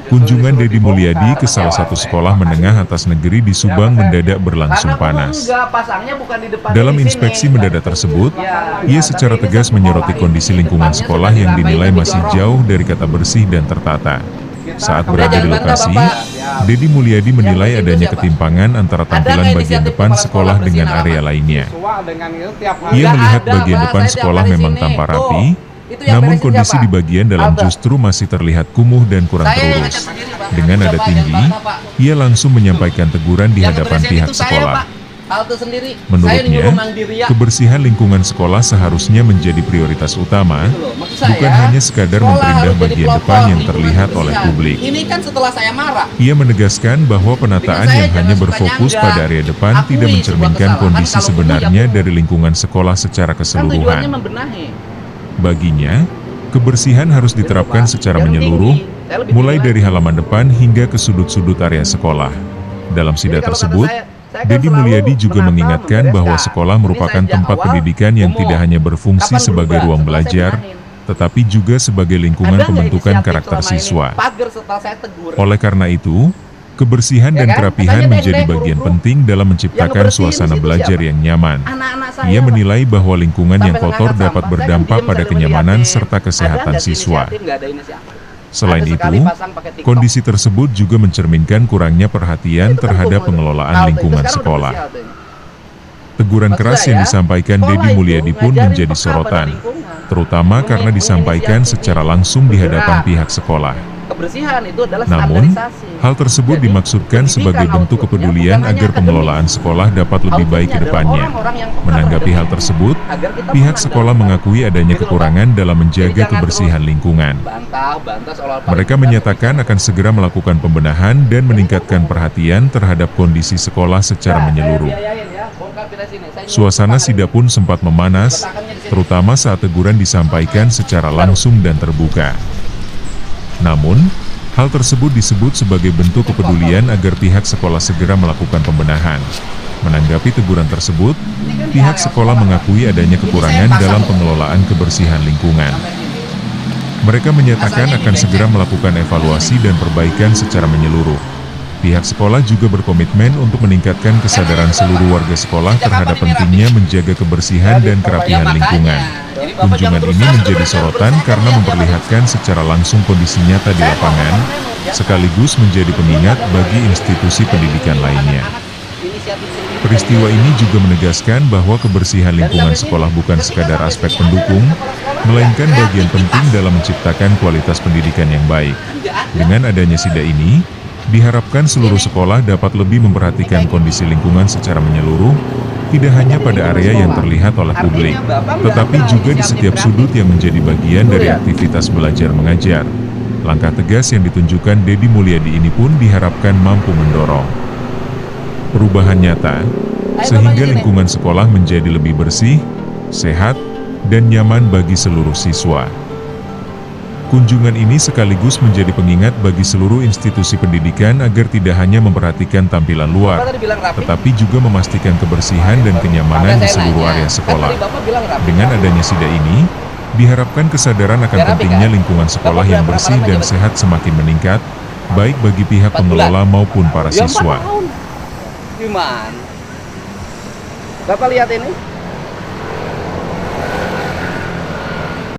Kunjungan Deddy Mulyadi ke salah satu sekolah menengah atas negeri di Subang mendadak berlangsung panas. Dalam inspeksi mendadak tersebut, ia secara tegas menyoroti kondisi lingkungan sekolah yang dinilai masih jauh dari kata bersih dan tertata. Saat berada di lokasi, Deddy Mulyadi menilai adanya ketimpangan antara tampilan bagian depan sekolah dengan area lainnya. Ia melihat bagian depan sekolah memang tampak rapi, namun kondisi di bagian dalam justru masih terlihat kumuh dan kurang terurus. Dengan nada tinggi, ia langsung menyampaikan teguran di hadapan pihak sekolah. Menurutnya, kebersihan lingkungan sekolah seharusnya menjadi prioritas utama, bukan hanya sekadar memperindah bagian depan yang terlihat oleh publik. Ia menegaskan bahwa penataan yang hanya berfokus pada area depan tidak mencerminkan kondisi sebenarnya dari lingkungan sekolah secara keseluruhan. Baginya, kebersihan harus diterapkan secara menyeluruh, mulai dari halaman depan hingga ke sudut-sudut area sekolah. Dalam sidak tersebut, Deddy Mulyadi juga mengingatkan bahwa sekolah merupakan tempat pendidikan yang tidak hanya berfungsi sebagai ruang belajar, tetapi juga sebagai lingkungan pembentukan karakter siswa. Oleh karena itu, kebersihan dan kerapihan menjadi bagian penting dalam menciptakan suasana belajar yang nyaman. Ia menilai bahwa lingkungan yang kotor dapat berdampak pada kenyamanan serta kesehatan siswa. Selain itu, kondisi tersebut juga mencerminkan kurangnya perhatian terhadap pengelolaan lingkungan sekolah. Teguran keras yang disampaikan Deddy Mulyadi pun menjadi sorotan, terutama karena disampaikan secara langsung di hadapan pihak sekolah. Namun, hal tersebut dimaksudkan sebagai bentuk kepedulian agar pengelolaan sekolah dapat lebih baik ke depannya. Menanggapi hal tersebut, pihak sekolah mengakui adanya kekurangan dalam menjaga kebersihan lingkungan. Mereka menyatakan akan segera melakukan pembenahan dan meningkatkan perhatian terhadap kondisi sekolah secara menyeluruh. Suasana sidak pun sempat memanas, terutama saat teguran disampaikan secara langsung dan terbuka. Namun, hal tersebut disebut sebagai bentuk kepedulian agar pihak sekolah segera melakukan pembenahan. Menanggapi teguran tersebut, pihak sekolah mengakui adanya kekurangan dalam pengelolaan kebersihan lingkungan. Mereka menyatakan akan segera melakukan evaluasi dan perbaikan secara menyeluruh. Pihak sekolah juga berkomitmen untuk meningkatkan kesadaran seluruh warga sekolah terhadap pentingnya menjaga kebersihan dan kerapihan lingkungan. Kunjungan ini menjadi sorotan karena memperlihatkan secara langsung kondisi nyata di lapangan, sekaligus menjadi pengingat bagi institusi pendidikan lainnya. Peristiwa ini juga menegaskan bahwa kebersihan lingkungan sekolah bukan sekadar aspek pendukung, melainkan bagian penting dalam menciptakan kualitas pendidikan yang baik. Dengan adanya sidak ini, diharapkan seluruh sekolah dapat lebih memperhatikan kondisi lingkungan secara menyeluruh, tidak hanya pada area yang terlihat oleh publik, tetapi juga di setiap sudut yang menjadi bagian dari aktivitas belajar mengajar. Langkah tegas yang ditunjukkan Deddy Mulyadi ini pun diharapkan mampu mendorong perubahan nyata, sehingga lingkungan sekolah menjadi lebih bersih, sehat, dan nyaman bagi seluruh siswa. Kunjungan ini sekaligus menjadi pengingat bagi seluruh institusi pendidikan agar tidak hanya memperhatikan tampilan luar, tetapi juga memastikan kebersihan dan kenyamanan di seluruh area sekolah. Dengan adanya sidak ini, diharapkan kesadaran akan pentingnya lingkungan sekolah yang bersih dan sehat semakin meningkat, baik bagi pihak pengelola maupun para siswa. Gimana? Bapak lihat ini?